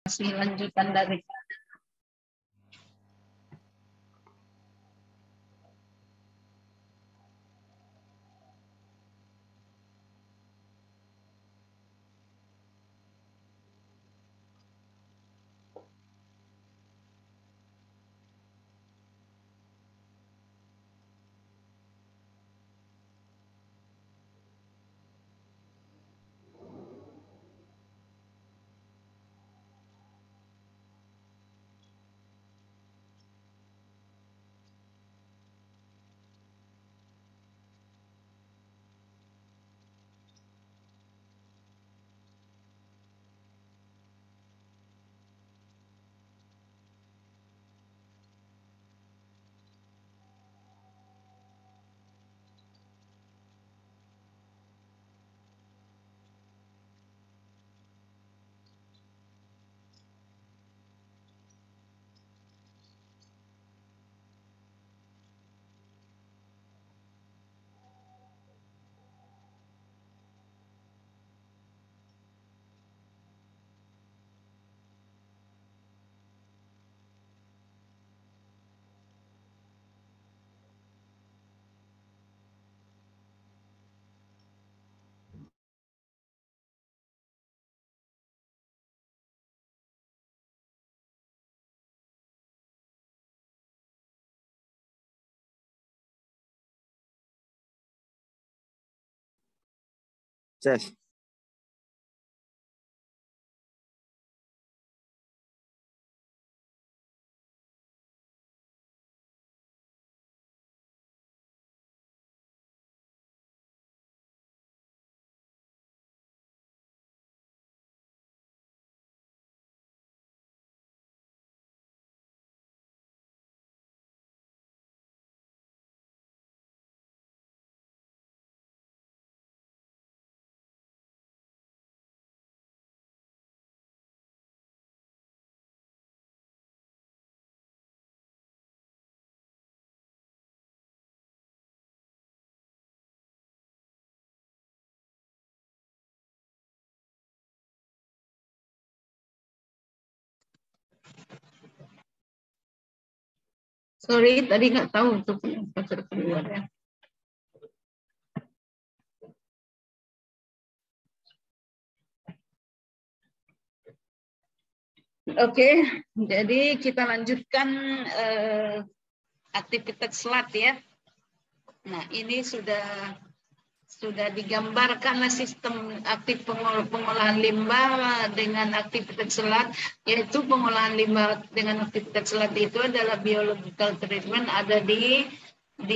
lanjutan dari Ses. sorry tadi nggak tahu untuk pasar keluar ya. Oke, jadi kita lanjutkan aktivitas SLAT ya. Nah, ini sudah digambarkan sistem aktif pengolahan limbah dengan aktivitas SLAT, yaitu pengolahan limbah dengan aktivitas SLAT itu adalah biological treatment, ada di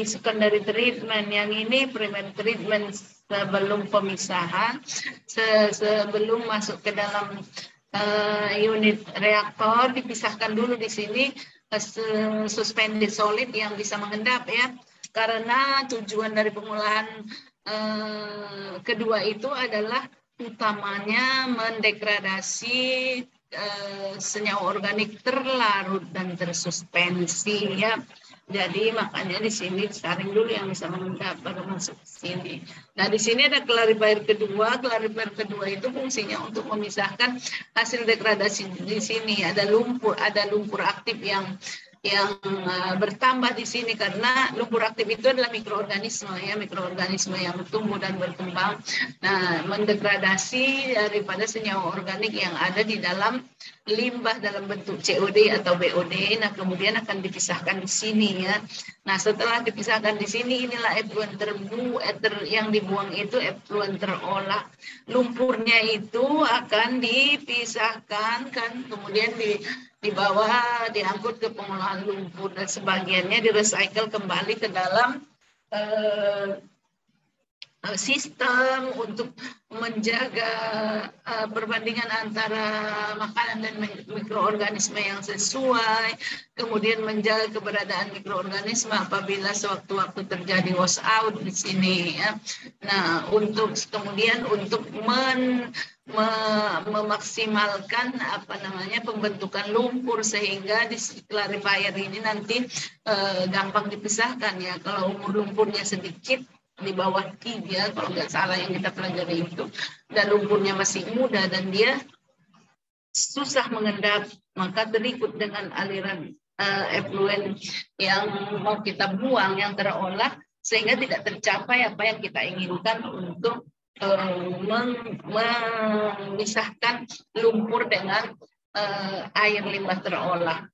secondary treatment, yang ini primary treatment sebelum pemisahan, sebelum masuk ke dalam unit reaktor, dipisahkan dulu di sini suspended solid yang bisa mengendap ya, karena tujuan dari pengolahan kedua itu adalah utamanya mendegradasi senyawa organik terlarut dan tersuspensi ya. Jadi makanya di sini saring dulu yang bisa mengendap baru masuk ke sini. Nah di sini ada clarifier kedua. Clarifier kedua itu fungsinya untuk memisahkan hasil degradasi di sini. Ada lumpur aktif yang bertambah di sini karena lumpur aktif itu adalah mikroorganisme ya, mikroorganisme yang tumbuh dan berkembang. Nah, mendegradasi daripada senyawa organik yang ada di dalam limbah dalam bentuk COD atau BOD. Nah, kemudian akan dipisahkan di sini ya. Nah, setelah dipisahkan di sini, inilah efluent yang dibuang itu efluent terolah. Lumpurnya itu akan dipisahkan kan, kemudian dibawa, diangkut ke pengolahan lumpur dan sebagiannya direcycle kembali ke dalam sistem untuk menjaga perbandingan antara makanan dan mikroorganisme yang sesuai, kemudian menjaga keberadaan mikroorganisme apabila sewaktu-waktu terjadi wash out di sini ya. Nah, kemudian untuk memaksimalkan pembentukan lumpur sehingga di clarifier ini nanti gampang dipisahkan ya. Kalau umur lumpurnya sedikit di bawah 3 kalau nggak salah yang kita pelajari itu, dan lumpurnya masih muda dan dia susah mengendap, maka terikut dengan aliran efluen yang mau kita buang, yang terolah, sehingga tidak tercapai apa yang kita inginkan untuk memisahkan lumpur dengan air limbah terolah.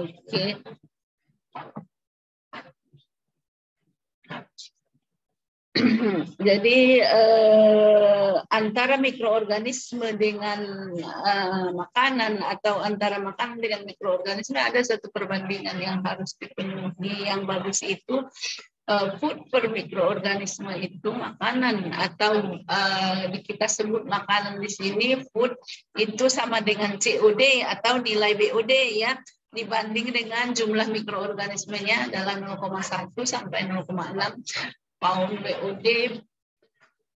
Oke. Jadi antara mikroorganisme dengan makanan atau antara makanan dengan mikroorganisme ada satu perbandingan yang harus dipenuhi. Yang bagus itu food per mikroorganisme itu makanan, atau kita sebut makanan di sini food itu sama dengan COD atau nilai BOD ya, dibanding dengan jumlah mikroorganismenya adalah 0,1 sampai 0,6 pound BOD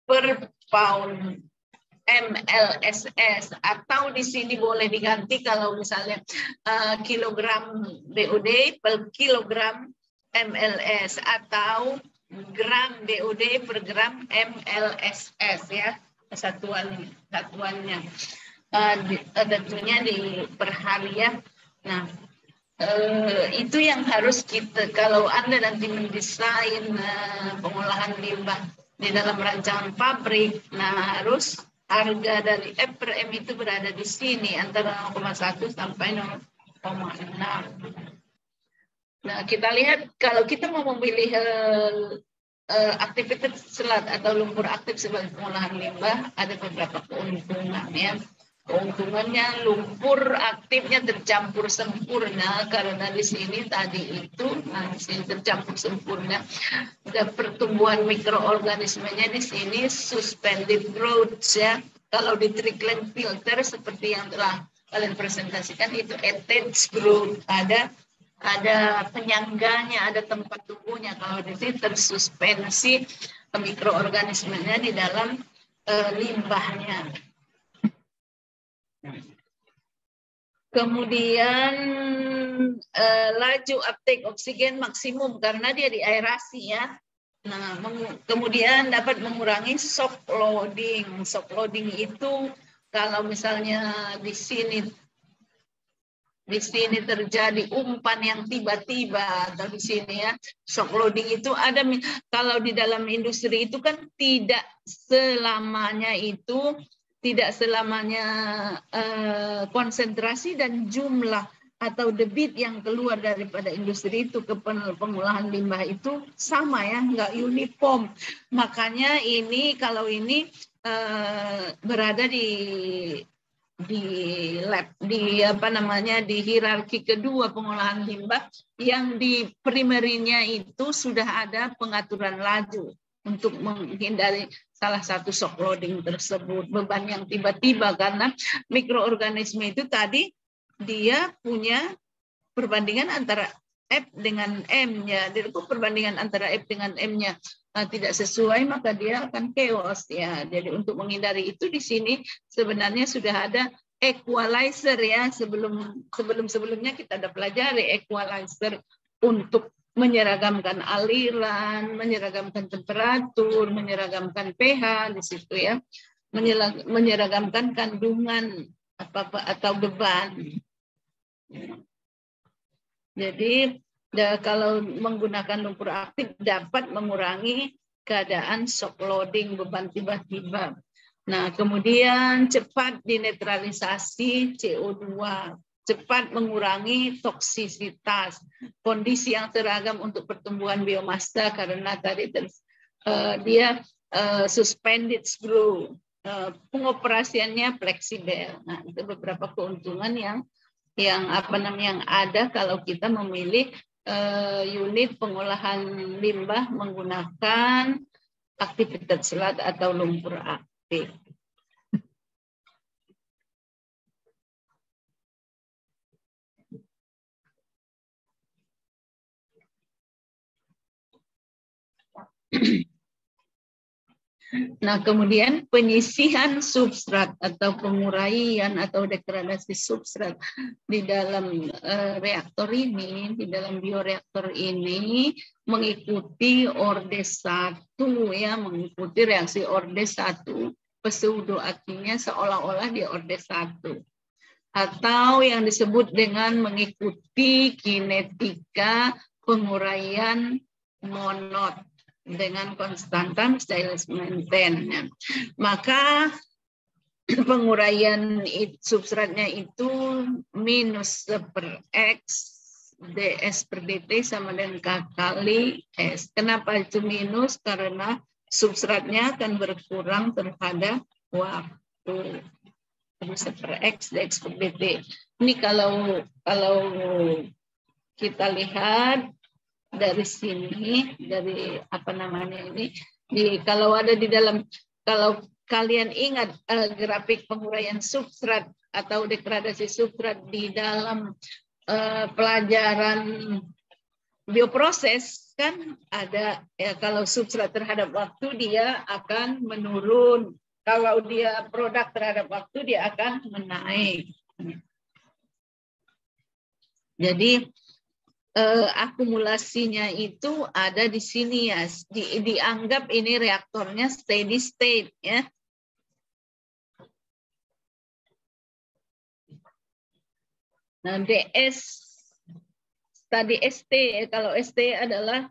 per pound MLSS, atau di sini boleh diganti kalau misalnya kilogram BOD per kilogram MLS, atau gram BOD per gram MLSS ya, satuannya tentunya di per hari ya. Nah, itu yang harus kita, kalau Anda nanti mendesain pengolahan limbah di dalam rancangan pabrik, nah harus harga dari F per M itu berada di sini antara 0,1 sampai 0,6. Nah, kita lihat kalau kita mau memilih aktivitas selat atau lumpur aktif sebagai pengolahan limbah, ada beberapa keuntungan ya. Keuntungannya, lumpur aktifnya tercampur sempurna karena di sini tadi itu, di sini tercampur sempurna. Dan pertumbuhan mikroorganismenya di sini suspended growth ya. Kalau di trickling filter seperti yang telah kalian presentasikan itu attached growth, ada penyangganya, ada tempat tumbuhnya. Kalau di sini tersuspensi mikroorganismenya di dalam limbahnya. Kemudian laju uptake oksigen maksimum karena dia diaerasi ya. Nah, kemudian dapat mengurangi shock loading. Shock loading itu kalau misalnya di sini terjadi umpan yang tiba-tiba, atau di sini ya, shock loading itu ada. Kalau di dalam industri itu kan tidak selamanya konsentrasi dan jumlah atau debit yang keluar daripada industri itu ke pengolahan limbah itu sama ya, nggak uniform. Makanya ini kalau ini berada di lab, di hierarki kedua pengolahan limbah, yang di primerinya itu sudah ada pengaturan laju untuk menghindari salah satu shock loading tersebut, beban yang tiba-tiba, karena mikroorganisme itu tadi dia punya perbandingan antara F dengan M-nya. Jadi perbandingan antara F dengan M-nya tidak sesuai, maka dia akan chaos ya. Jadi untuk menghindari itu di sini sebenarnya sudah ada equalizer ya. Sebelumnya kita ada pelajari equalizer untuk menyeragamkan aliran, menyeragamkan temperatur, menyeragamkan pH di situ ya, menyeragamkan kandungan atau beban. Jadi kalau menggunakan lumpur aktif dapat mengurangi keadaan shock loading, beban tiba-tiba. Nah, kemudian cepat dinetralisasi CO2, cepat mengurangi toksisitas, kondisi yang seragam untuk pertumbuhan biomassa karena tadi dia suspended growth, pengoperasiannya fleksibel. Nah, itu beberapa keuntungan yang ada kalau kita memilih unit pengolahan limbah menggunakan aktivitas selat atau lumpur aktif. Nah, kemudian penyisihan substrat atau penguraian atau degradasi substrat di dalam reaktor ini, di dalam bioreaktor ini mengikuti orde 1 ya, mengikuti reaksi orde 1. Pseudoakimia seolah-olah di orde 1. Atau yang disebut dengan mengikuti kinetika penguraian monod dengan konstanta Michaelis Menten. Maka penguraian substratnya itu minus per X ds per dt sama dengan K kali S. Kenapa itu minus? Karena substratnya akan berkurang terhadap waktu. Minus per X dx per dt. Ini kalau kita lihat dari sini, dari apa namanya ini, kalau ada di dalam, kalau kalian ingat grafik penguraian substrat atau degradasi substrat di dalam pelajaran bioproses kan ada ya, kalau substrat terhadap waktu dia akan menurun, kalau dia produk terhadap waktu dia akan menaik. Jadi akumulasinya itu ada di sini ya, dianggap ini reaktornya steady state ya. Nah, DS tadi ST, kalau ST adalah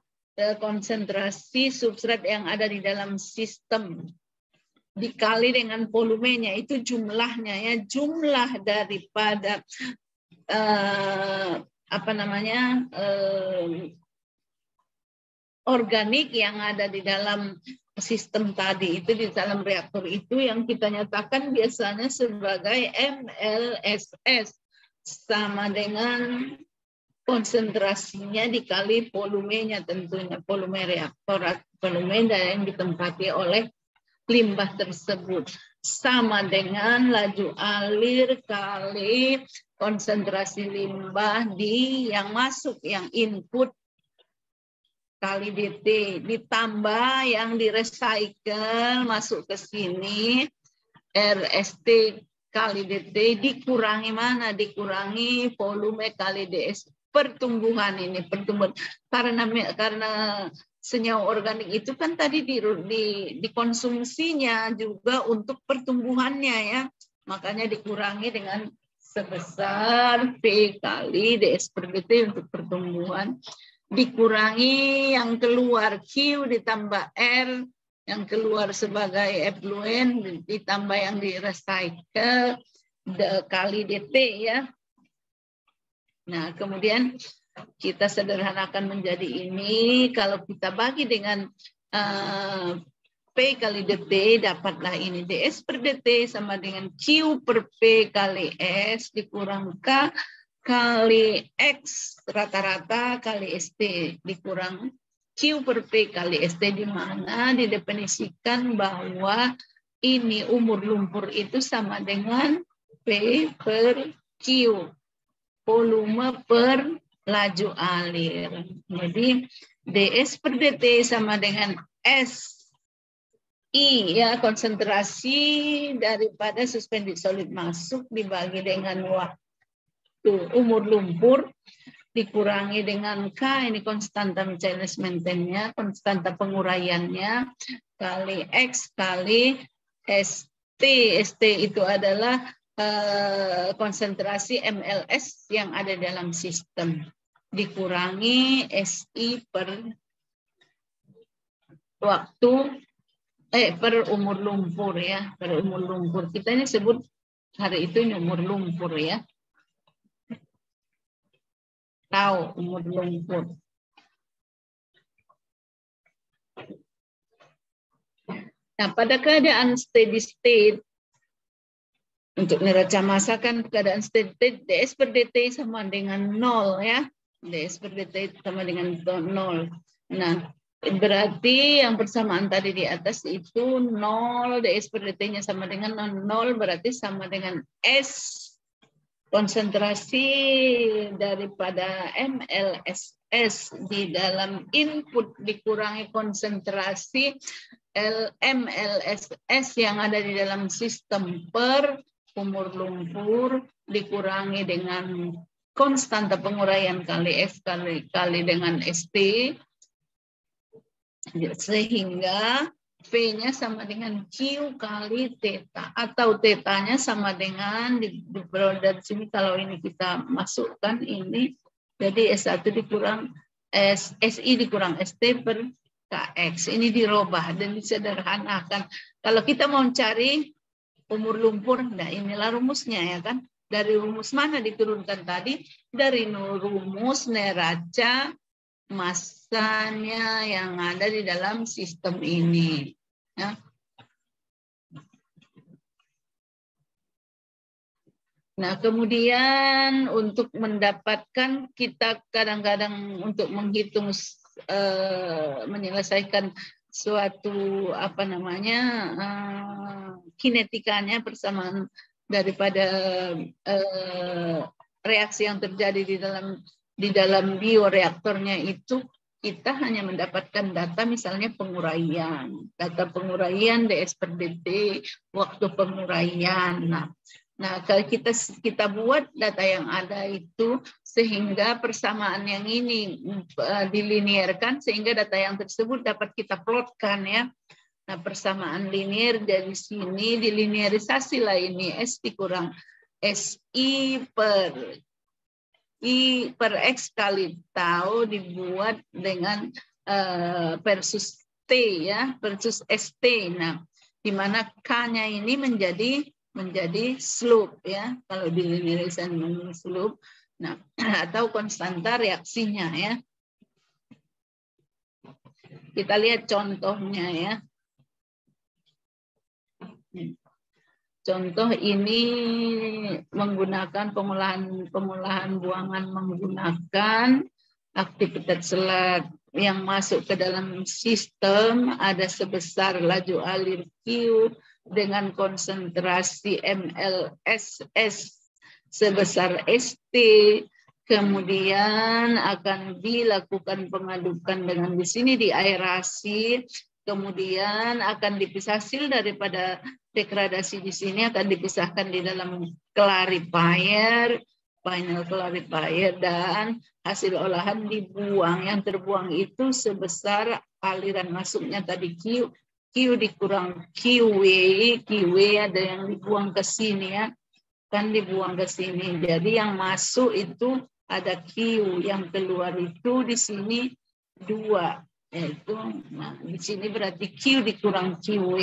konsentrasi substrat yang ada di dalam sistem dikali dengan volumenya, itu jumlahnya ya, jumlah daripada apa namanya organik yang ada di dalam sistem tadi itu, di dalam reaktor itu yang kita nyatakan biasanya sebagai MLSS, sama dengan konsentrasinya dikali volumenya, tentunya volume reaktor, volume yang ditempati oleh limbah tersebut, sama dengan laju alir kali konsentrasi limbah di yang masuk, yang input kali dt, ditambah yang di-recycle masuk ke sini RST kali dt, dikurangi mana? Dikurangi volume kali ds, pertumbuhan ini, pertumbuhan. Karena senyawa organik itu kan tadi dikonsumsinya juga untuk pertumbuhannya ya, makanya dikurangi dengan sebesar V kali ds per dt untuk pertumbuhan, dikurangi yang keluar Q ditambah R, yang keluar sebagai effluent ditambah yang di-recycle kali dt ya. Nah, kemudian kita sederhanakan menjadi ini, kalau kita bagi dengan P kali dt, dapatlah ini ds per dt sama dengan Q per P kali S dikurang K kali X rata-rata kali ST dikurang Q per P kali ST, di mana didefinisikan bahwa ini umur lumpur itu sama dengan P per Q, volume per laju alir. Jadi ds per dt sama dengan S I ya, konsentrasi daripada suspended solid masuk dibagi dengan waktu umur lumpur dikurangi dengan K, ini konstanta Michaelis Mentennya, konstanta penguraiannya, kali X kali ST. ST itu adalah konsentrasi MLS yang ada dalam sistem, dikurangi SI per waktu per umur lumpur ya, per umur lumpur. Kita ini sebut hari itu ini umur lumpur ya. Tahu umur lumpur. Nah, pada keadaan steady state, untuk neraca massa kan keadaan steady state ds per dt sama dengan 0 ya. ds per dt sama dengan 0. Nah, berarti yang persamaan tadi di atas itu 0, ds per dt-nya sama dengan 0, berarti sama dengan S, konsentrasi daripada MLSS di dalam input dikurangi konsentrasi MLSS yang ada di dalam sistem per umur lumpur dikurangi dengan konstanta penguraian kali F kali dengan ST, sehingga P-nya sama dengan Q kali theta, atau theta-nya sama dengan di dari sini kalau ini kita masukkan ini, jadi S1 dikurang SI dikurang ST per KX. Ini dirubah dan disederhanakan. Kalau kita mau cari umur lumpur, nah inilah rumusnya ya kan. Dari rumus mana diturunkan tadi? Dari rumus neraca masanya yang ada di dalam sistem ini. Ya. Nah, kemudian untuk mendapatkan, kita kadang-kadang untuk menghitung menyelesaikan suatu kinetikanya, persamaan daripada reaksi yang terjadi di dalam bioreaktornya itu, kita hanya mendapatkan data misalnya penguraian, data penguraian DS per DT, waktu penguraian. Nah, kalau kita buat data yang ada itu sehingga persamaan yang ini dilinearkan, sehingga data yang tersebut dapat kita plotkan ya. Nah, persamaan linear dari sini dilinearisasi lah ini, S dikurang SI per I per X kali tau dibuat dengan versus T ya, versus ST. Nah, di mana K-nya ini menjadi slope ya, kalau dilinearisasi menjadi slope. Nah, atau konstanta reaksinya ya. Kita lihat contohnya ya. Contoh ini menggunakan pengolahan buangan menggunakan aktivitas selat yang masuk ke dalam sistem ada sebesar laju alir Q dengan konsentrasi MLSS sebesar ST, kemudian akan dilakukan pengadukan dengan di sini diaerasi, kemudian akan dipisah hasil daripada degradasi di sini akan dipisahkan di dalam clarifier, final clarifier, dan hasil olahan dibuang. Yang terbuang itu sebesar aliran masuknya tadi Q dikurang QW ada yang dibuang ke sini ya, kan dibuang ke sini. Jadi yang masuk itu ada Q, yang keluar itu di sini 2, yaitu nah di sini berarti Q dikurang QW.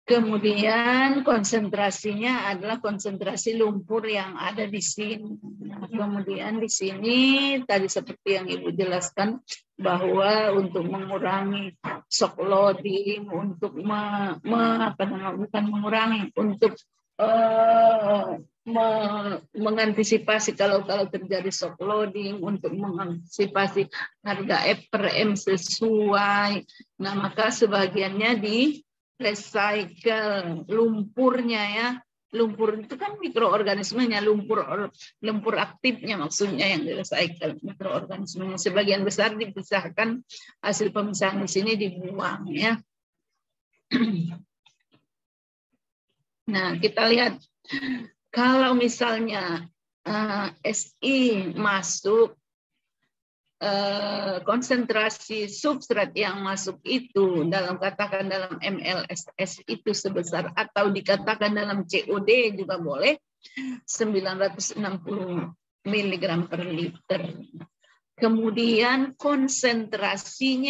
Kemudian konsentrasinya adalah konsentrasi lumpur yang ada di sini. Kemudian di sini tadi seperti yang Ibu jelaskan bahwa untuk mengurangi shock loading, untuk mengantisipasi kalau terjadi shock loading, untuk mengantisipasi harga F per M sesuai. Nah, maka sebagiannya di recycle lumpurnya ya. Lumpur itu kan mikroorganismenya, lumpur aktifnya maksudnya yang di recycle, mikroorganismenya sebagian besar dipisahkan, hasil pemisahan di sini dibuang ya. Nah, kita lihat kalau misalnya SI masuk, konsentrasi substrat yang masuk itu katakan dalam MLSS itu sebesar, atau dikatakan dalam COD juga boleh, 960 mg per liter. Kemudian konsentrasi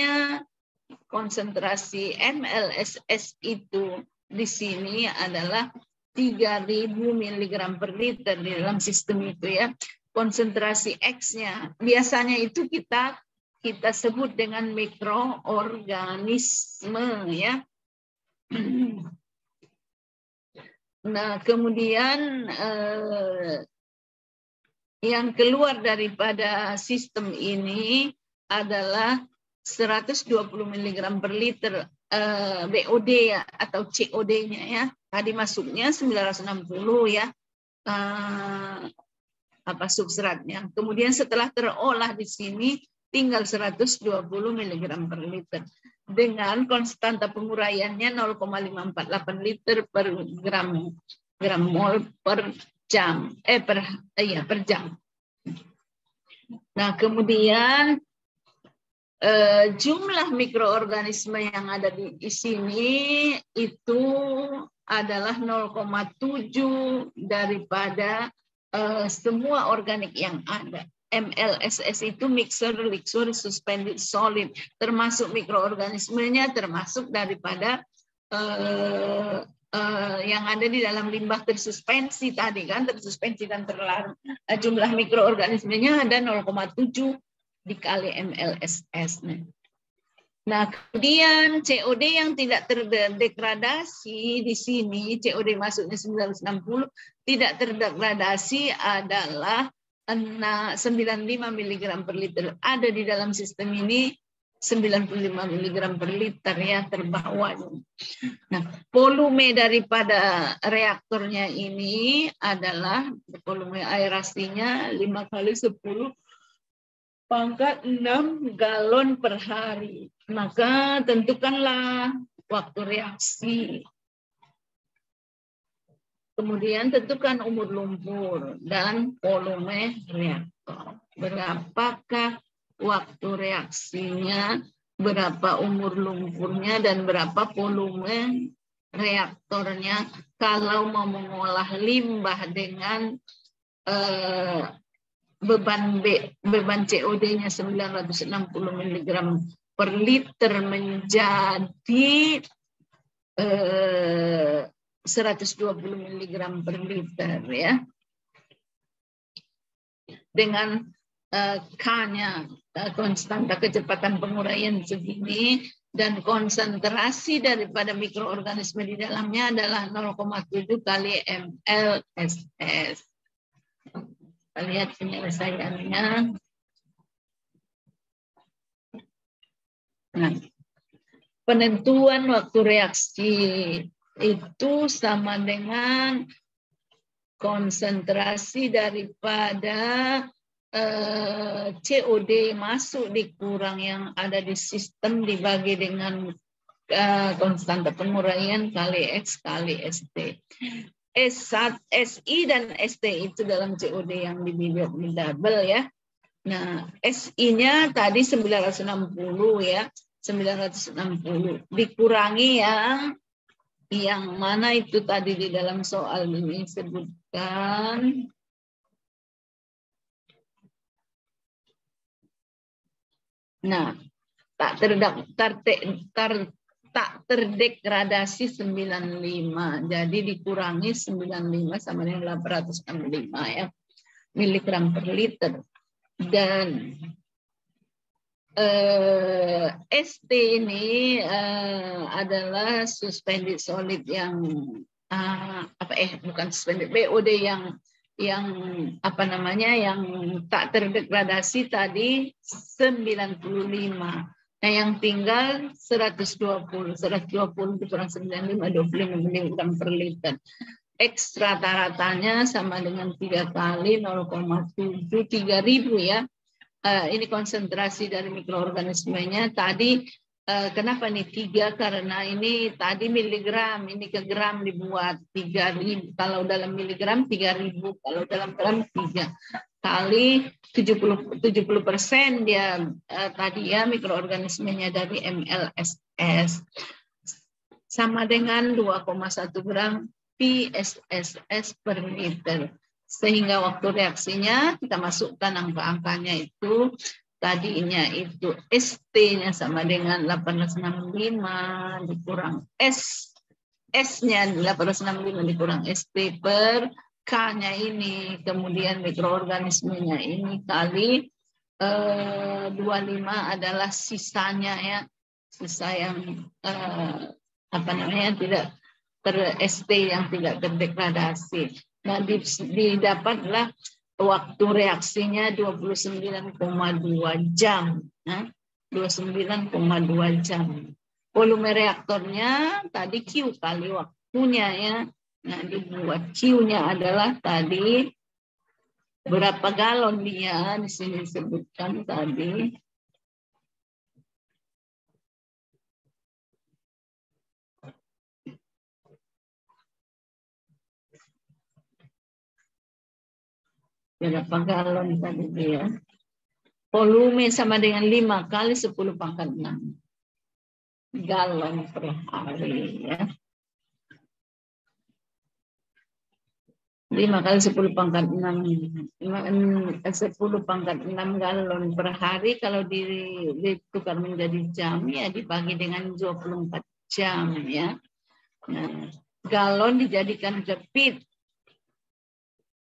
MLSS itu di sini adalah 3000 mg per liter di dalam sistem itu ya. Konsentrasi X-nya biasanya itu kita sebut dengan mikroorganisme ya. Nah, kemudian yang keluar daripada sistem ini adalah 120 mg per liter BOD ya, atau COD-nya ya. Tadi masuknya 960 ya. Substratnya. Kemudian setelah terolah di sini tinggal 120 mg per liter. Dengan konstanta penguraiannya 0,548 liter per gram mol per jam. Per jam. Nah, kemudian jumlah mikroorganisme yang ada di sini itu adalah 0,7 daripada semua organik yang ada. MLSS itu mixer, liquid, suspended, solid, termasuk mikroorganismenya, termasuk daripada yang ada di dalam limbah tersuspensi tadi kan, tersuspensi dan terlarut. Jumlah mikroorganismenya ada 0,7 dikali MLSS. Nah, kemudian COD yang tidak terdegradasi di sini, COD masuknya 960, tidak terdegradasi adalah 95 mg per liter. Ada di dalam sistem ini 95 mg per liter ya terbawa. Nah, volume daripada reaktornya ini adalah volume aerasinya 5 kali 10 pangkat 6 galon per hari. Maka tentukanlah waktu reaksi. Kemudian tentukan umur lumpur dan volume reaktor. Berapakah waktu reaksinya, berapa umur lumpurnya, dan berapa volume reaktornya kalau mau mengolah limbah dengan beban COD-nya 960 mg per liter menjadi 120 mg per liter ya. Dengan K-nya konstanta kecepatan penguraian segini dan konsentrasi daripada mikroorganisme di dalamnya adalah 0,7 kali MLSS. Kita lihat penyelesaiannya. Nah, penentuan waktu reaksi itu sama dengan konsentrasi daripada COD masuk dikurang yang ada di sistem dibagi dengan konstanta penguraian kali X kali ST. SI dan ST itu dalam COD yang di double ya. Nah, SI-nya tadi 960 ya, 960 dikurangi yang mana itu tadi di dalam soal ini sebutkan tak terdegradasi 95. Jadi dikurangi 95 sama dengan 865 ya miligram per liter. Dan ST ini adalah suspended solid yang bukan suspended, BOD yang apa namanya yang tak terdegradasi tadi 95. Nah, yang tinggal 120 dikurang 95, 25 mg per liter. X rata-ratanya sama dengan 3 kali 0,7, 3000 ya. Ini konsentrasi dari mikroorganismenya tadi. Kenapa nih 3? Karena ini tadi miligram, ini ke gram dibuat 3000. Kalau dalam miligram 3000, kalau dalam gram 3 kali 70% dia tadi ya mikroorganismenya dari MLSS sama dengan 2,1 gram PSSS per liter. Sehingga waktu reaksinya kita masukkan angka-angkanya itu tadinya itu ST-nya sama dengan 865 dikurang S-nya 865 dikurang ST per K-nya ini, kemudian mikroorganismenya ini kali 25 adalah sisanya ya, sisa yang tidak ST yang tidak terdegradasi. Nah, didapatlah waktu reaksinya 29,2 jam. Nah, 29,2 jam. Volume reaktornya tadi Q kali waktunya ya. Nah, dibuat Q-nya adalah tadi berapa galon dia di sini disebutkan tadi Berapa galon tadi dia? Volume sama dengan 5 kali 10 pangkat 6 galon per hari ya. 5 kali 10 pangkat 6 10 pangkat 6 galon per hari. Kalau ditukar menjadi jam ya dibagi dengan 24 jam ya. Nah, galon dijadikan ke feet,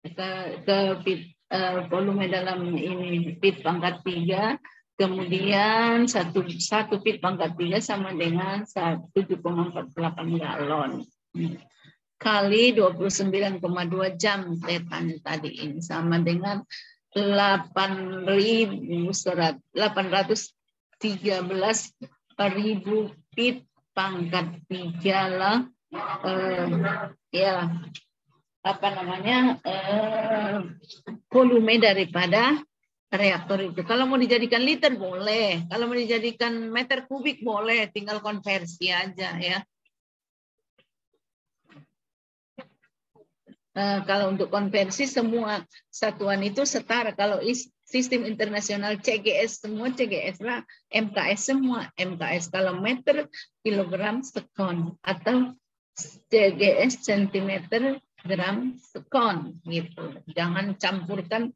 ke feet, volume dalam ini feet pangkat 3, kemudian satu feet pangkat 3 sama dengan 7,48 galon kali 29,2 jam tadi ini sama dengan 813.000 feet pangkat 3 lah ya apa namanya volume daripada reaktor itu. Kalau mau dijadikan liter boleh, kalau mau dijadikan meter kubik boleh, tinggal konversi aja ya. Kalau untuk konversi semua satuan itu setara. Kalau sistem internasional CGS semua CGS lah, MKS semua MKS. Kalau meter kilogram sekon atau CGS sentimeter gram sekon gitu. Jangan campurkan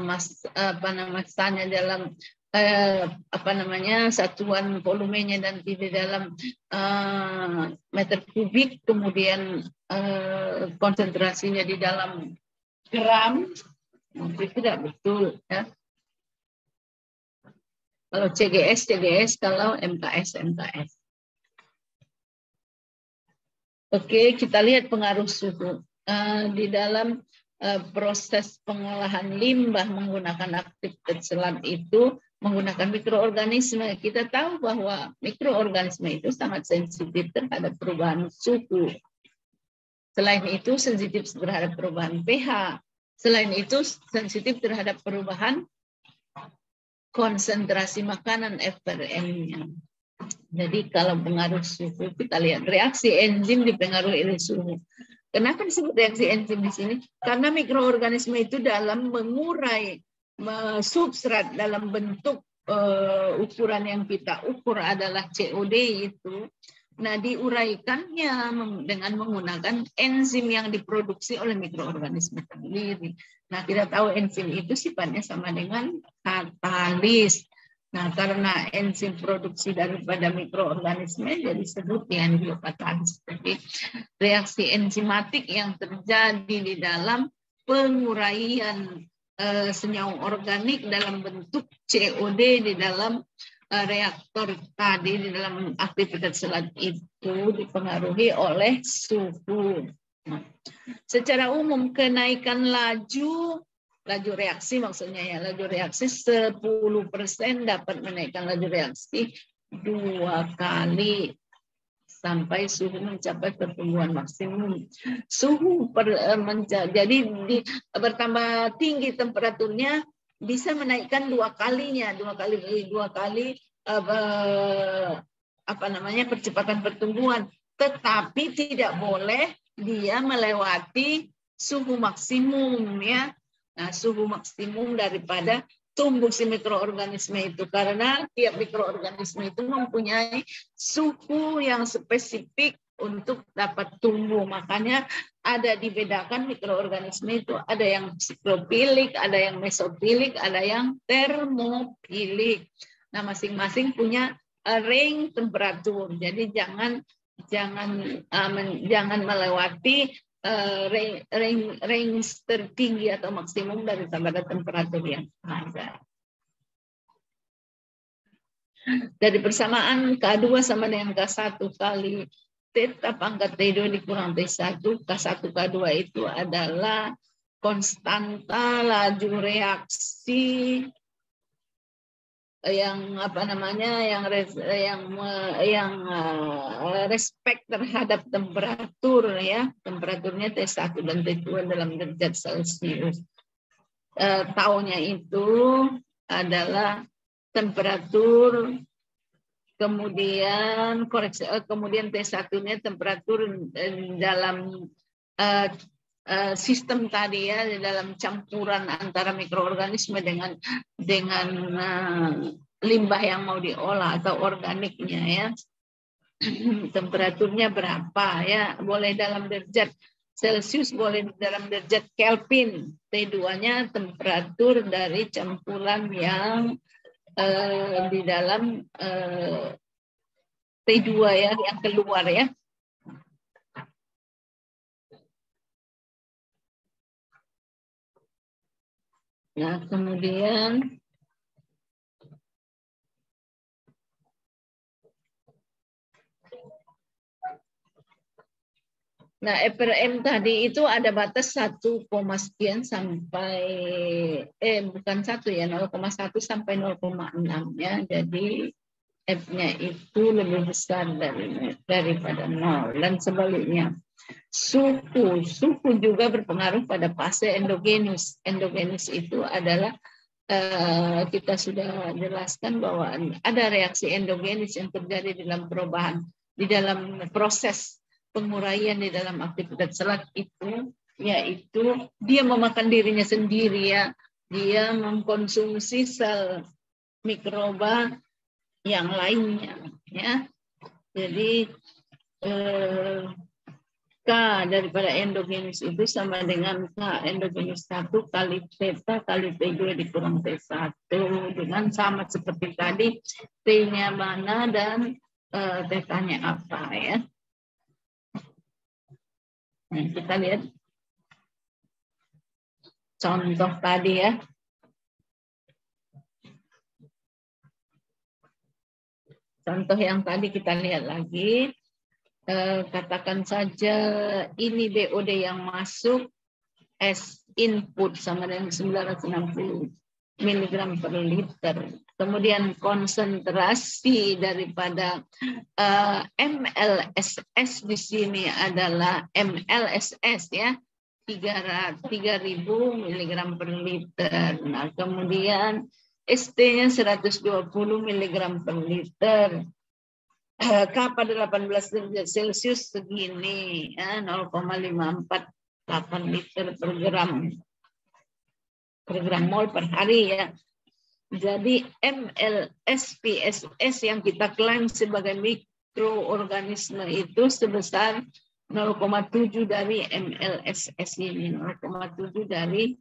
masanya dalam satuan volumenya dan di dalam meter kubik, kemudian konsentrasinya di dalam gram, itu tidak betul ya. Kalau CGS, kalau MKS. Oke, kita lihat pengaruh suhu di dalam proses pengolahan limbah menggunakan aktivitas selat itu menggunakan mikroorganisme. Kita tahu bahwa mikroorganisme itu sangat sensitif terhadap perubahan suhu. Selain itu sensitif terhadap perubahan pH. Selain itu sensitif terhadap perubahan konsentrasi makanan FRM-nya. Jadi kalau pengaruh suhu, kita lihat reaksi enzim dipengaruhi oleh suhu. Kenapa disebut reaksi enzim di sini? Karena mikroorganisme itu dalam mengurai substrat dalam bentuk ukuran yang kita ukur adalah COD itu. Nah, diuraikannya dengan menggunakan enzim yang diproduksi oleh mikroorganisme sendiri. Nah, kita tahu enzim itu sifatnya sama dengan katalis. Nah, karena enzim produksi daripada mikroorganisme jadi disebut dengan biokatalis. Jadi, reaksi enzimatik yang terjadi di dalam penguraian senyawa organik dalam bentuk COD di dalam reaktor tadi, di dalam aktivitas selat itu dipengaruhi oleh suhu. Nah, secara umum kenaikan laju reaksi maksudnya ya, laju reaksi 10% dapat menaikkan laju reaksi 2 kali sampai suhu mencapai pertumbuhan maksimum. Suhu jadi bertambah tinggi temperaturnya bisa menaikkan 2 kali percepatan pertumbuhan, tetapi tidak boleh dia melewati suhu maksimum ya. Nah, suhu maksimum daripada tumbuh si mikroorganisme itu, karena tiap mikroorganisme itu mempunyai suhu yang spesifik untuk dapat tumbuh. Makanya ada dibedakan mikroorganisme itu, ada yang siklopilik, ada yang mesopilik, ada yang termopilik. Nah, masing-masing punya range temperatur. Jadi jangan melewati range tertinggi atau maksimum daripada temperatur yang ada. Dari persamaan K2 sama dengan K1 kali theta pangkat T2 dikurang T1, K1 K2 itu adalah konstanta laju reaksi yang respect terhadap temperatur ya, temperaturnya T1 dan T2 dalam derajat Celcius. Taunya itu adalah temperatur, kemudian kemudian T1-nya temperatur dalam sistem tadi ya, dalam campuran antara mikroorganisme dengan limbah yang mau diolah atau organiknya ya. Temperaturnya berapa ya, boleh dalam derajat Celcius, boleh dalam derajat Kelvin. T2-nya temperatur dari campuran yang di dalam T2 ya, yang keluar ya. Nah, kemudian EPRM tadi itu ada batas 1, sekian sampai bukan 1 ya, 0,1 sampai 0,6 ya. Jadi F-nya itu lebih besar daripada 0 dan sebaliknya. Suhu juga berpengaruh pada fase endogenus. Endogenus itu adalah kita sudah jelaskan bahwa ada reaksi endogenus yang terjadi dalam perubahan, di dalam proses penguraian di dalam aktivitas serat itu, yaitu dia memakan dirinya sendiri ya, dia mengkonsumsi sel mikroba yang lainnya ya. Jadi K daripada endogenus itu sama dengan K endogenus 1 kali theta kali T2 dikurang T1, dengan sama seperti tadi, T-nya mana dan theta-nya apa ya. Nah, kita lihat contoh tadi ya. Contoh yang tadi kita lihat lagi. Katakan saja ini BOD yang masuk S input sama dengan 960 mg per liter. Kemudian konsentrasi daripada MLSS di sini adalah MLSS ya, 3.000 mg per liter. Nah, kemudian ST-nya 120 mg per liter. K pada 18 derajat Celcius segini ya, 0,548 liter per gram mol per hari ya. Jadi MLSPSS yang kita klaim sebagai mikroorganisme itu sebesar 0,7 dari MLSS ini, 0,7 dari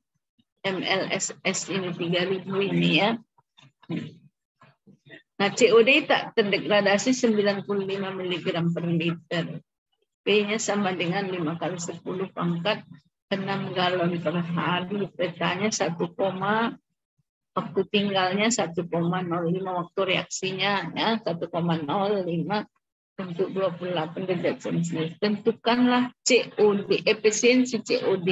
MLSS ini 3.000 ini ya. Nah, COD tak terdegradasi 95 mg per liter. P-nya sama dengan 5 kali 10 pangkat 6 galon per hari. Petanya 1, waktu tinggalnya 1,05 waktu reaksinya ya, 1,05 untuk 28 derajat Celcius. Tentukanlah COD, efisiensi COD.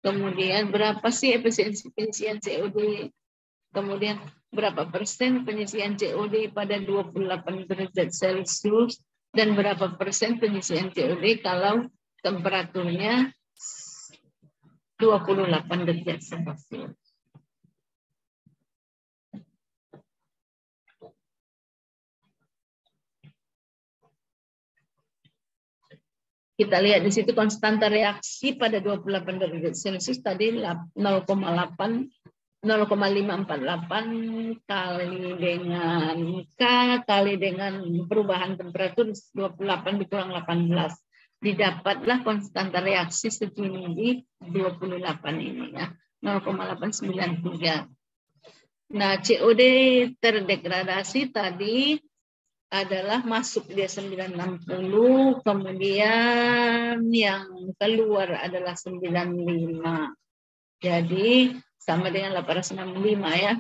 Kemudian berapa sih efisiensi COD? Kemudian berapa persen penyisian COD pada 28 derajat Celcius dan berapa persen penyisian COD kalau temperaturnya 28 derajat Celcius. Kita lihat di situ konstanta reaksi pada 28 derajat Celcius tadi 0,548 kali dengan K kali dengan perubahan temperatur 28 dikurang 18. Didapatlah konstanta reaksi segini di 28 ini ya, 0,893. Nah, COD terdegradasi tadi adalah masuk dia 960, kemudian yang keluar adalah 95. Jadi sama dengan 865 ya,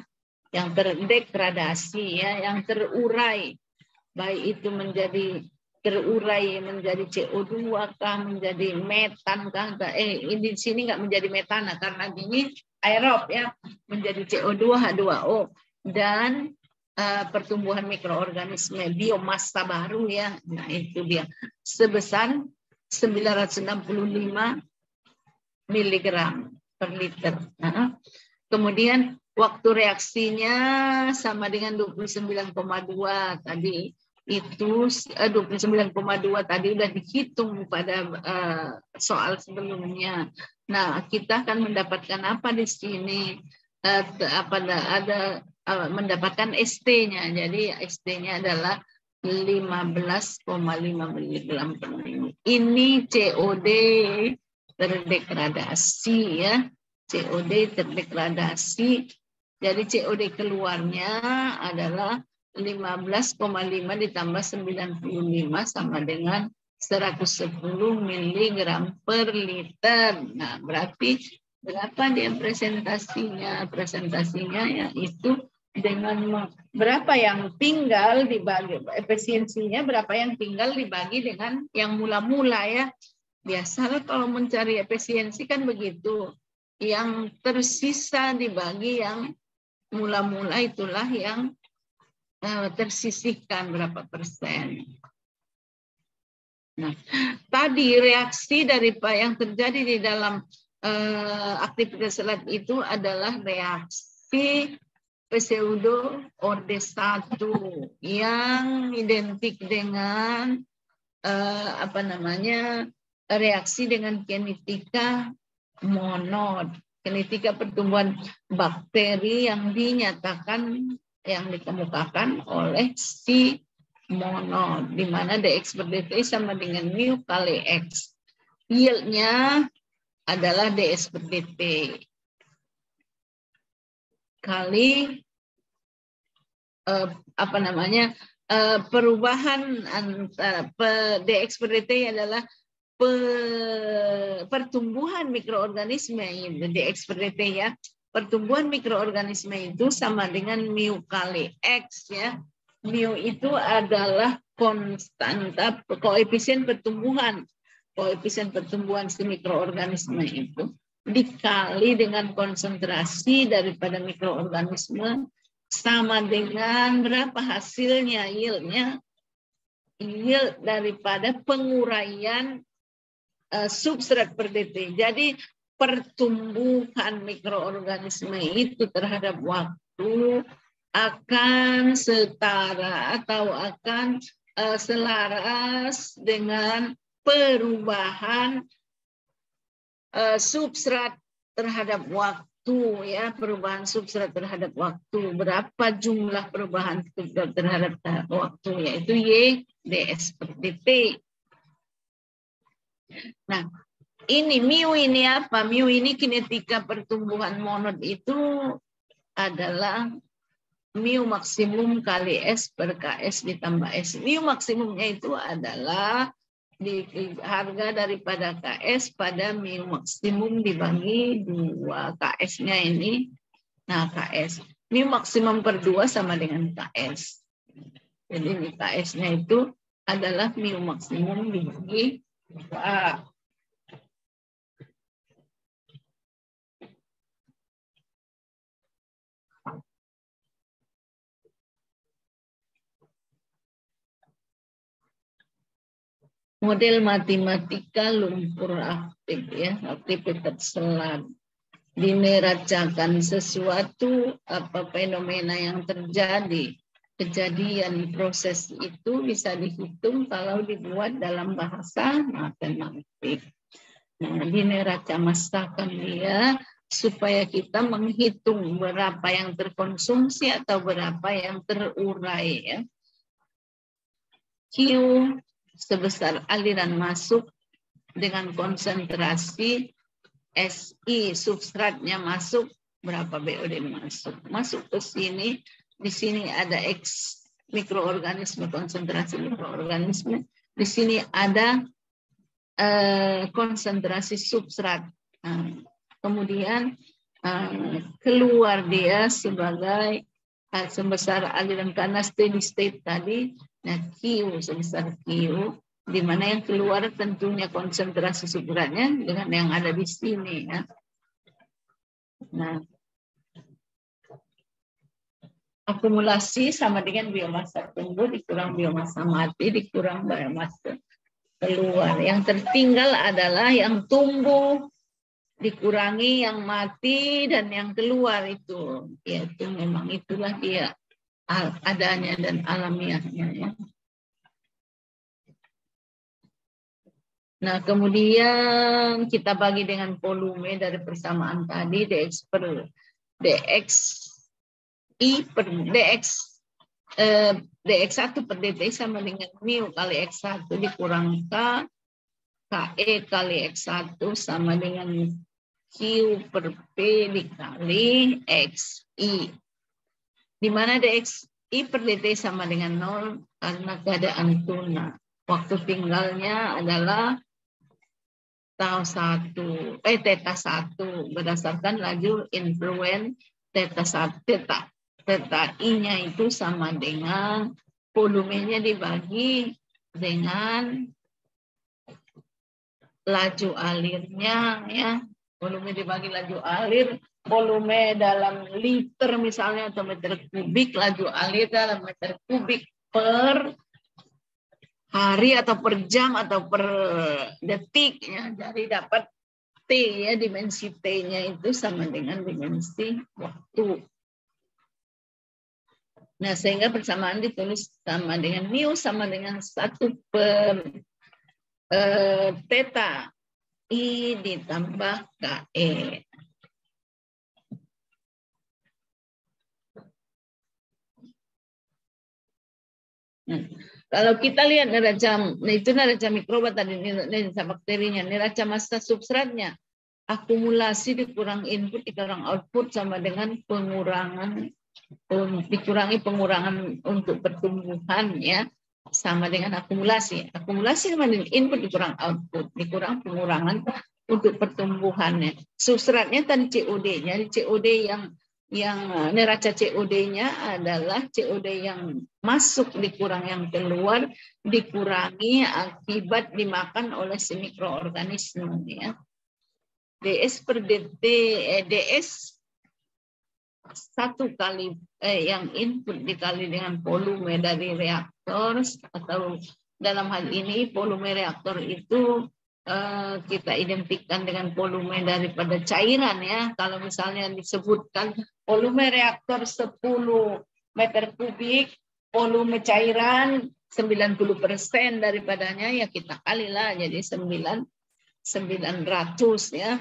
yang terdegradasi ya, yang terurai, baik itu menjadi terurai menjadi CO2 kah, menjadi metan kah, di sini nggak menjadi metana karena ini aerob ya, menjadi CO2 H2O dan pertumbuhan mikroorganisme biomasa baru ya. Nah, itu dia sebesar 965 mg per liter. Nah, kemudian waktu reaksinya sama dengan 29,2 tadi. itu 29,2 tadi udah dihitung pada soal sebelumnya. Nah, kita akan mendapatkan apa di sini? Ada mendapatkan ST-nya. Jadi ST-nya adalah 15,5 miligram per mili. Ini COD terdegradasi ya. COD terdegradasi. Jadi COD keluarnya adalah 15,5 ditambah 95 sama dengan 110 miligram per liter. Nah, berarti berapa dia presentasinya? Presentasinya yaitu dengan berapa yang tinggal dibagi, efisiensinya berapa yang tinggal dibagi dengan yang mula-mula ya. Biasalah kalau mencari efisiensi kan begitu. Yang tersisa dibagi yang mula-mula itulah yang tersisihkan berapa persen. Nah, tadi reaksi dari yang terjadi di dalam aktivitas selat itu adalah reaksi pseudo orde 1 yang identik dengan reaksi dengan kinetika monod, kinetika pertumbuhan bakteri yang dinyatakan yang dikemukakan oleh si monod, di mana dx per dt sama dengan mu kali x. Yieldnya adalah ds per dt kali perubahan antara dx per dt adalah pertumbuhan mikroorganisme dx per dt ya. Pertumbuhan mikroorganisme itu sama dengan mu kali x ya. Mu itu adalah konstanta koefisien pertumbuhan. Koefisien pertumbuhan si mikroorganisme itu dikali dengan konsentrasi daripada mikroorganisme sama dengan berapa hasilnya, yieldnya. Yield daripada penguraian substrat per dt. Jadi pertumbuhan mikroorganisme itu terhadap waktu akan setara atau akan selaras dengan perubahan substrat terhadap waktu ya, perubahan substrat terhadap waktu. Berapa jumlah perubahan substrat terhadap waktu, yaitu Y ds per dt. Nah, ini mu ini apa? Mu ini kinetika pertumbuhan monod itu adalah mu maksimum kali S per KS ditambah S. Mu maksimumnya itu adalah di harga daripada KS pada mu maksimum dibagi 2 KS-nya ini. Nah, KS. Mu maksimum per 2 sama dengan KS. Jadi ini KS-nya itu adalah mu maksimum dibagi 2. Model matematika lumpur aktif ya, aktivitas selat. Dineracakan sesuatu fenomena yang terjadi. Kejadian proses itu bisa dihitung kalau dibuat dalam bahasa matematik. Nah, dineracakan dia supaya kita menghitung berapa yang terkonsumsi atau berapa yang terurai ya. Q sebesar aliran masuk dengan konsentrasi SI, substratnya masuk, berapa BOD masuk ke sini. Di sini ada X mikroorganisme, konsentrasi mikroorganisme. Di sini ada konsentrasi substrat. Kemudian keluar dia sebagai sebesar aliran karena steady state tadi. Nah, Q sebesar Q, di mana yang keluar tentunya konsentrasi substratnya dengan yang ada di sini. Ya. Nah, akumulasi sama dengan biomasa tumbuh dikurang biomasa mati dikurang biomasa keluar. Yang tertinggal adalah yang tumbuh dikurangi yang mati dan yang keluar itu. Yaitu memang itulah dia adanya dan alamiahnya ya. Nah, kemudian kita bagi dengan volume dari persamaan tadi, dx per dx i per dx dx1 per dt sama dengan mu kali x1 dikurang k, ke kali x1 sama dengan q per p dikali xi. Di mana dx i per dt sama dengan 0 karena keadaan tuna. Waktu tinggalnya adalah theta 1 berdasarkan laju influen theta I-nya itu sama dengan volumenya dibagi dengan laju alirnya, ya. Volume dibagi laju alir, volume dalam liter misalnya atau meter kubik, laju alir dalam meter kubik per hari atau per jam atau per detik, ya. Jadi dapat T, ya, dimensi T-nya itu sama dengan dimensi waktu. Nah, sehingga persamaan ditulis sama dengan mu sama dengan 1 per theta I ditambah KE. Nah, kalau kita lihat neraca, itu neraca mikroba tadi, neraca bakterinya, neraca massa substratnya, akumulasi dikurang input dikurang output sama dengan dikurangi pengurangan untuk pertumbuhan, ya, sama dengan akumulasi. Akumulasi sama dengan input dikurang output dikurang pengurangan untuk pertumbuhannya. Substratnya tadi COD-nya, COD yang neraca COD-nya adalah COD yang masuk dikurang yang keluar dikurangi akibat dimakan oleh si mikroorganisme, ya. DS per dt DS 1 kali yang input dikali dengan volume dari reaktor, atau dalam hal ini volume reaktor itu kita identikkan dengan volume daripada cairan, ya. Kalau misalnya disebutkan volume reaktor 10 meter kubik, volume cairan 90% daripadanya, ya kita kalilah jadi 900, ya.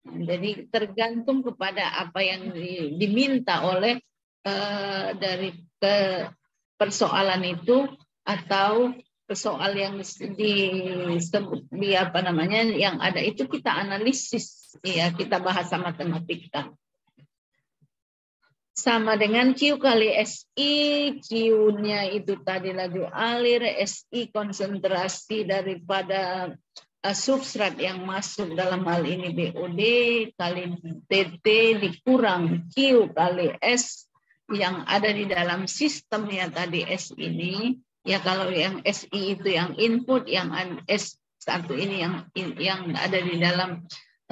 Jadi tergantung kepada apa yang diminta oleh dari persoalan itu, atau persoal yang di apa namanya yang ada itu kita analisis, ya, kita bahasa matematika. Sama dengan Q kali SI, Q-nya itu tadi laju alir, SI konsentrasi daripada substrat yang masuk, dalam hal ini BOD kali DT dikurang Q kali S yang ada di dalam sistemnya tadi S ini, ya. Kalau yang SI itu yang input, yang S1 ini yang ada di dalam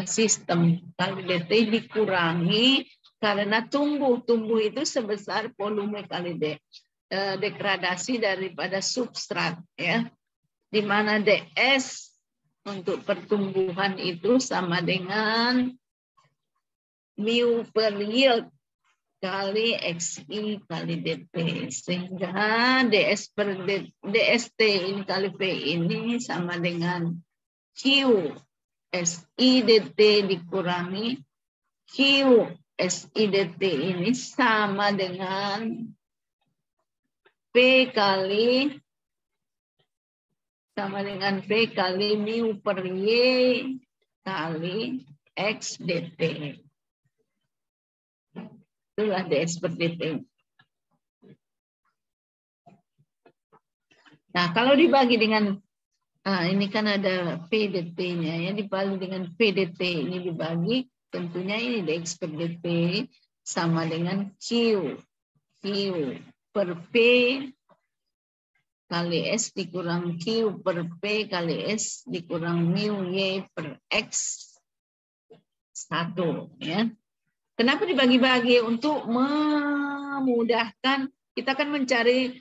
sistem, kali DT dikurangi karena tumbuh itu sebesar volume kali degradasi daripada substrat, ya, di mana DS untuk pertumbuhan itu sama dengan mu per yield kali XI kali DT, sehingga DS per DST ini kali P ini sama dengan Q SI DT dikurangi Q SI DT ini sama dengan P kali V kali mu per Y kali X DT. Itulah DS per DT. Nah, kalau dibagi dengan, ini kan ada PDT-nya, ya, dibagi dengan PDT ini dibagi, tentunya ini DX per DT sama dengan Q per P kali S dikurang Q per P kali S dikurang mu Y per X 1, ya. Kenapa dibagi-bagi? Untuk memudahkan kita kan mencari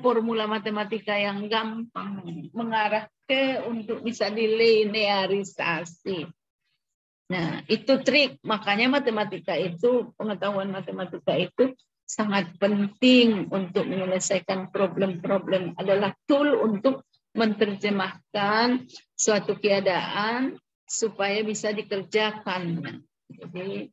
formula matematika yang gampang, mengarah ke untuk bisa dilinearisasi. Nah, itu trik. Makanya pengetahuan matematika itu sangat penting untuk menyelesaikan problem-problem, adalah tool untuk menerjemahkan suatu keadaan supaya bisa dikerjakan. Jadi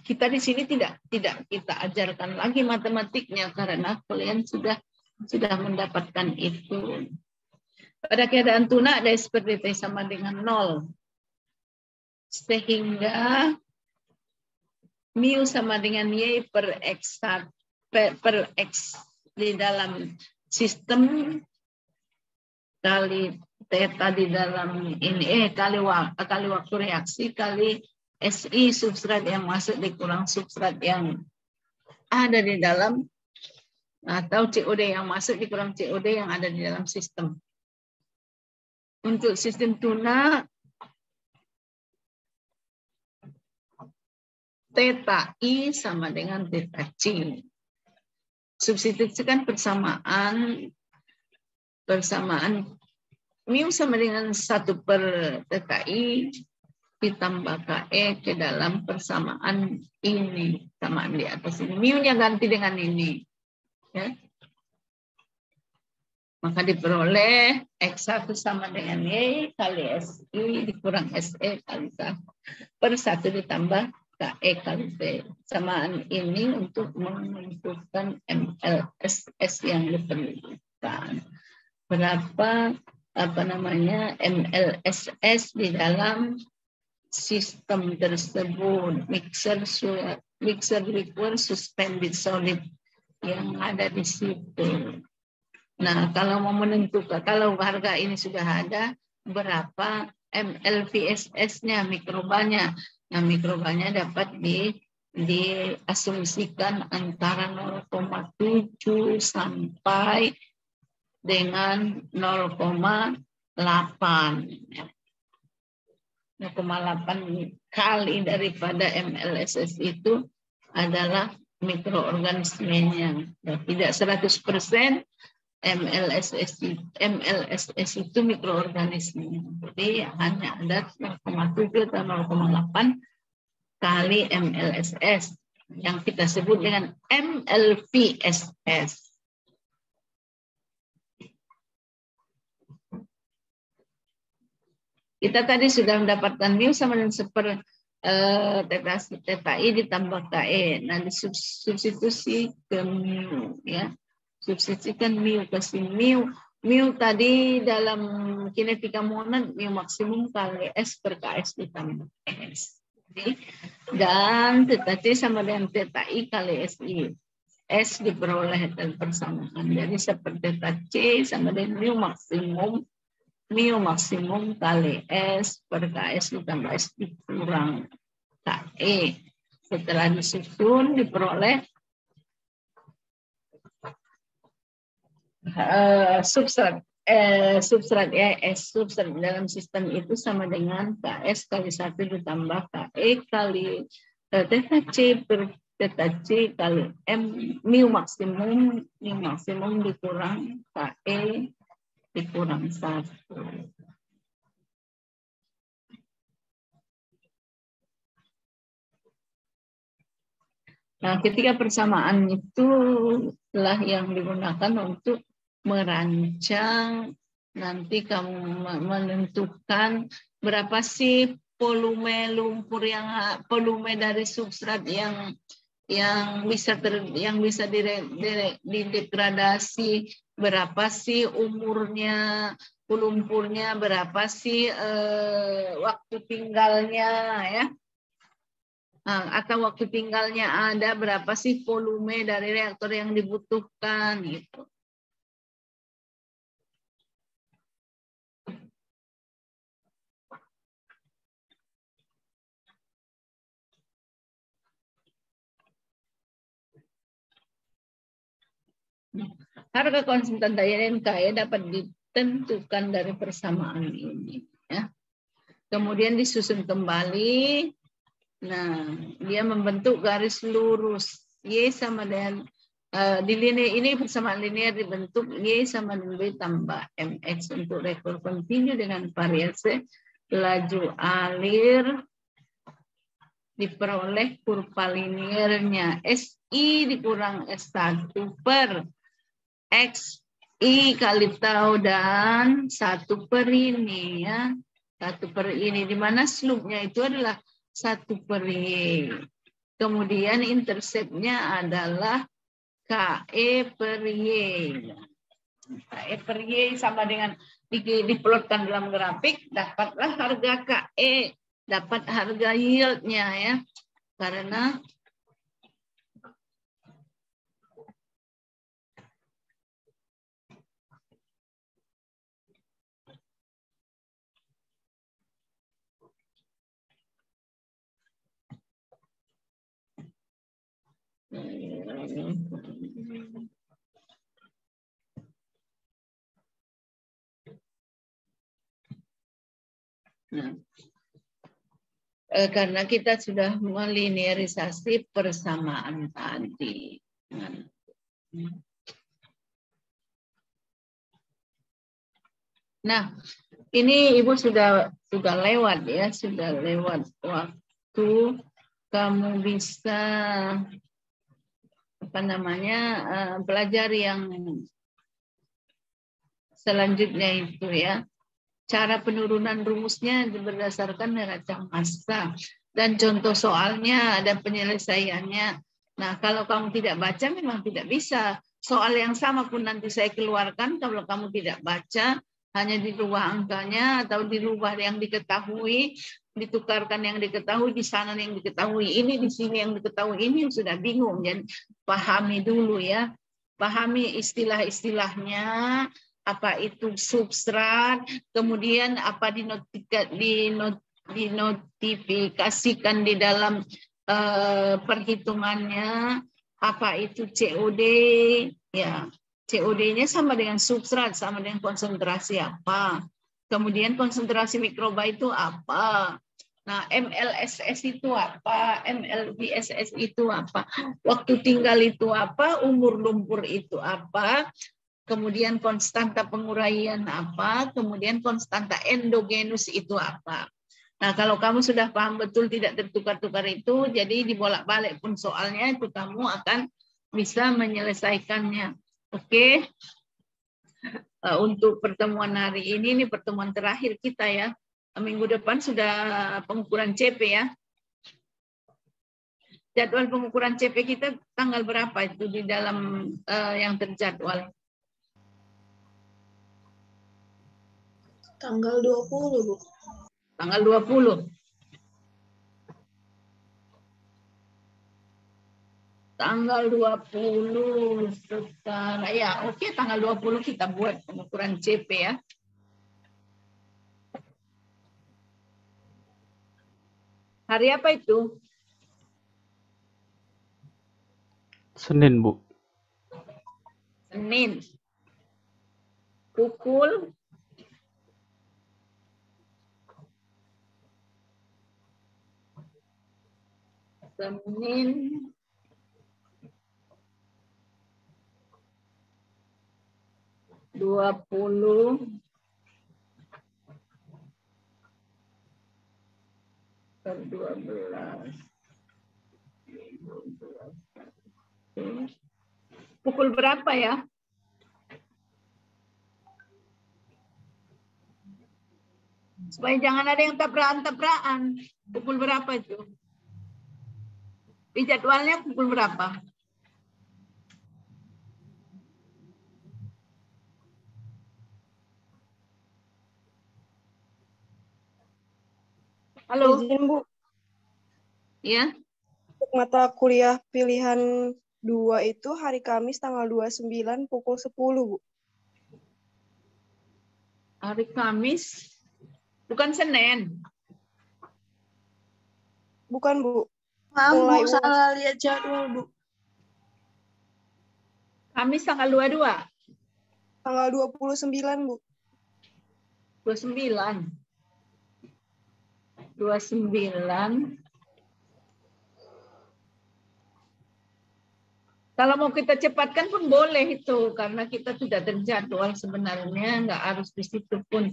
kita di sini tidak kita ajarkan lagi matematiknya karena kalian sudah mendapatkan itu. Pada keadaan tuna ada seperti T sama dengan 0. Sehingga mu sama dengan Y per X di dalam sistem kali theta di dalam ini kali waktu reaksi kali SI substrat yang masuk dikurang substrat yang ada di dalam, atau COD yang masuk dikurang COD yang ada di dalam sistem. Untuk sistem tuna, theta I sama dengan theta C. Substitusikan persamaan mu sama dengan 1 per theta I ditambah KE ke dalam persamaan ini, samaan di atas ini. Mu-nya ganti dengan ini. Ya. Maka diperoleh X1 sama dengan Y kali SI dikurang SE kali 1 per 1 ditambah KE kali T. Samaan ini untuk menentukan MLSS yang diperlukan. Berapa MLSS di dalam sistem tersebut, mixer liquid suspended solid yang ada di situ. Nah, kalau mau menentukan, kalau harga ini sudah ada, berapa MLVSS-nya, mikrobanya. Nah, mikrobanya dapat diasumsikan antara 0,7 sampai dengan 0,8. 0,8 kali daripada MLSS itu adalah mikroorganismenya. Tidak 100% MLSS itu mikroorganisme. Jadi hanya ada 0,7 atau 0,8 kali MLSS yang kita sebut dengan MLVSS. Kita tadi sudah mendapatkan mu sama dengan 1 per theta I ditambah KE. Nah, disubstitusi ke mu, ya. Substitusikan mu ke sini. Mu tadi dalam kinetika monad mu maksimum kali S per KS ditambah S. Dan theta C sama dengan theta I kali SI. S diperoleh dari persamaan. Jadi seperti theta C sama dengan mu maksimum kali S per KS ditambah S dikurang KE. Setelah disusun diperoleh substrat ya, S substrat dalam sistem itu sama dengan KS kali 1 ditambah KE kali theta C per theta C kali mu maksimum dikurang KE dikurang 1. Nah, ketika persamaan itu lah yang digunakan untuk merancang, nanti kamu menentukan berapa sih volume lumpur volume dari substrat yang bisa didegradasi, berapa sih umurnya lumpurnya, berapa sih waktu tinggalnya, ya. Atau waktu tinggalnya ada, berapa sih volume dari reaktor yang dibutuhkan gitu. Harga konstantan daya dan KE dapat ditentukan dari persamaan ini, ya. Kemudian disusun kembali. Nah, dia membentuk garis lurus. Y sama dengan di linear ini persamaan linear dibentuk Y sama dengan B tambah MX untuk rekor kontinu dengan variasi laju alir diperoleh kurva linearnya SI dikurang S1 per X I kali tau dan 1 per ini ya. 1 per ini, di mana slope-nya itu adalah 1 per Y. Kemudian intercept-nya adalah KE per Y. KE per Y sama dengan diplotkan dalam grafik, dapatlah harga KE, dapat harga yield-nya ya. Karena karena kita sudah melinearisasi persamaan tadi. Nah, ini Ibu sudah lewat ya, sudah lewat waktu kamu bisa belajar yang selanjutnya itu ya. Cara penurunan rumusnya berdasarkan neraca massa dan contoh soalnya ada penyelesaiannya. Nah, kalau kamu tidak baca memang tidak bisa. Soal yang sama pun nanti saya keluarkan kalau kamu tidak baca, hanya dirubah angkanya atau dirubah yang diketahui, ditukarkan yang diketahui di sana yang diketahui ini di sini yang diketahui ini sudah bingung. Jadi pahami dulu ya. Pahami istilah-istilahnya. Apa itu substrat, kemudian apa dinotifikasikan di dalam perhitungannya, apa itu COD, ya COD-nya sama dengan substrat, sama dengan konsentrasi apa, kemudian konsentrasi mikroba itu apa, nah MLSS itu apa, MLBSS itu apa, waktu tinggal itu apa, umur lumpur itu apa, kemudian konstanta penguraian apa, kemudian konstanta endogenus itu apa. Nah, kalau kamu sudah paham betul tidak tertukar-tukar itu, jadi dibolak-balik pun soalnya itu kamu akan bisa menyelesaikannya. Oke. Untuk pertemuan hari ini pertemuan terakhir kita ya. Minggu depan sudah pengukuran CP ya. Jadwal pengukuran CP kita tanggal berapa itu di dalam yang terjadwal? Tanggal 20, Bu. Tanggal 20. Tanggal 20 sekarang. Ya, oke, tanggal 20 kita buat pengukuran CP ya. Hari apa itu? Senin, Bu. Senin. Pukul Senin 20 per 12. Pukul berapa ya? Supaya jangan ada yang tabrakan-tabrakan. Pukul berapa itu? Di jadwalnya pukul berapa? Halo. Izin, Bu. Ya. Untuk mata kuliah pilihan 2 itu hari Kamis tanggal 29 pukul 10, Bu. Hari Kamis. Bukan Senin. Bukan, Bu. Maaf, Mulai Bu, salah lihat jadwal, Bu. Kamis tanggal 22. Tanggal 29, Bu. 29. 29. Kalau mau kita cepatkan pun boleh itu, karena kita sudah terjadwal sebenarnya, nggak harus di situ pun.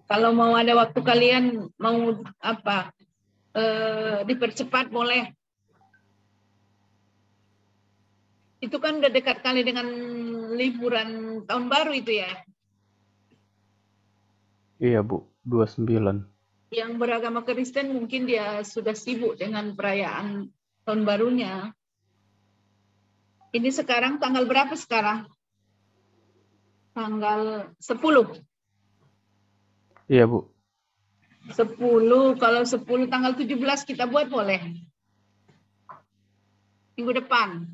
Kalau mau ada waktu kalian mau apa dipercepat boleh. Itu kan udah dekat kali dengan liburan tahun baru itu ya. Iya, Bu. 29. Yang beragama Kristen mungkin dia sudah sibuk dengan perayaan tahun barunya. Ini sekarang tanggal berapa sekarang? Tanggal 10. Iya, Bu. 10, kalau 10 tanggal 17 kita buat boleh. Minggu depan.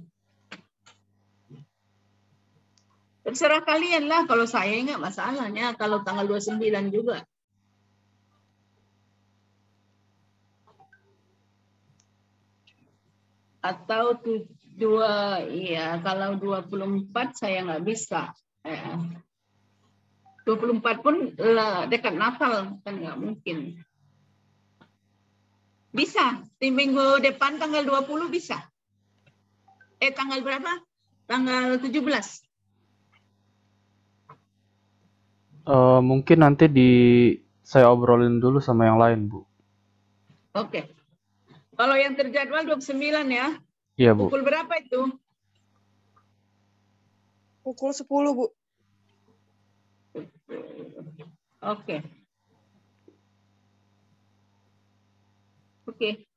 Terserah kalian lah, kalau saya nggak masalahnya, kalau tanggal 29 juga. Atau iya, kalau 24 saya nggak bisa. 24 pun dekat Natal, kan nggak mungkin. Bisa, di minggu depan tanggal 20 bisa. Tanggal berapa? Tanggal 17. Mungkin nanti saya obrolin dulu sama yang lain, Bu. Oke. Kalau yang terjadwal 29 ya. Iya, Bu. Pukul berapa itu? Pukul 10, Bu. Oke. Oke.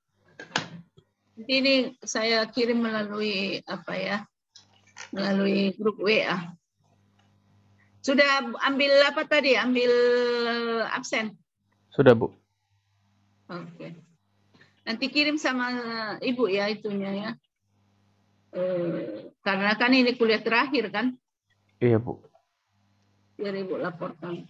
Ini saya kirim melalui melalui grup WA. Sudah ambil apa tadi? Ambil absen? Sudah, Bu. Oke. Nanti kirim sama Ibu ya itunya ya. Karena kan ini kuliah terakhir kan? Iya, Bu. Biar Ibu laporkan.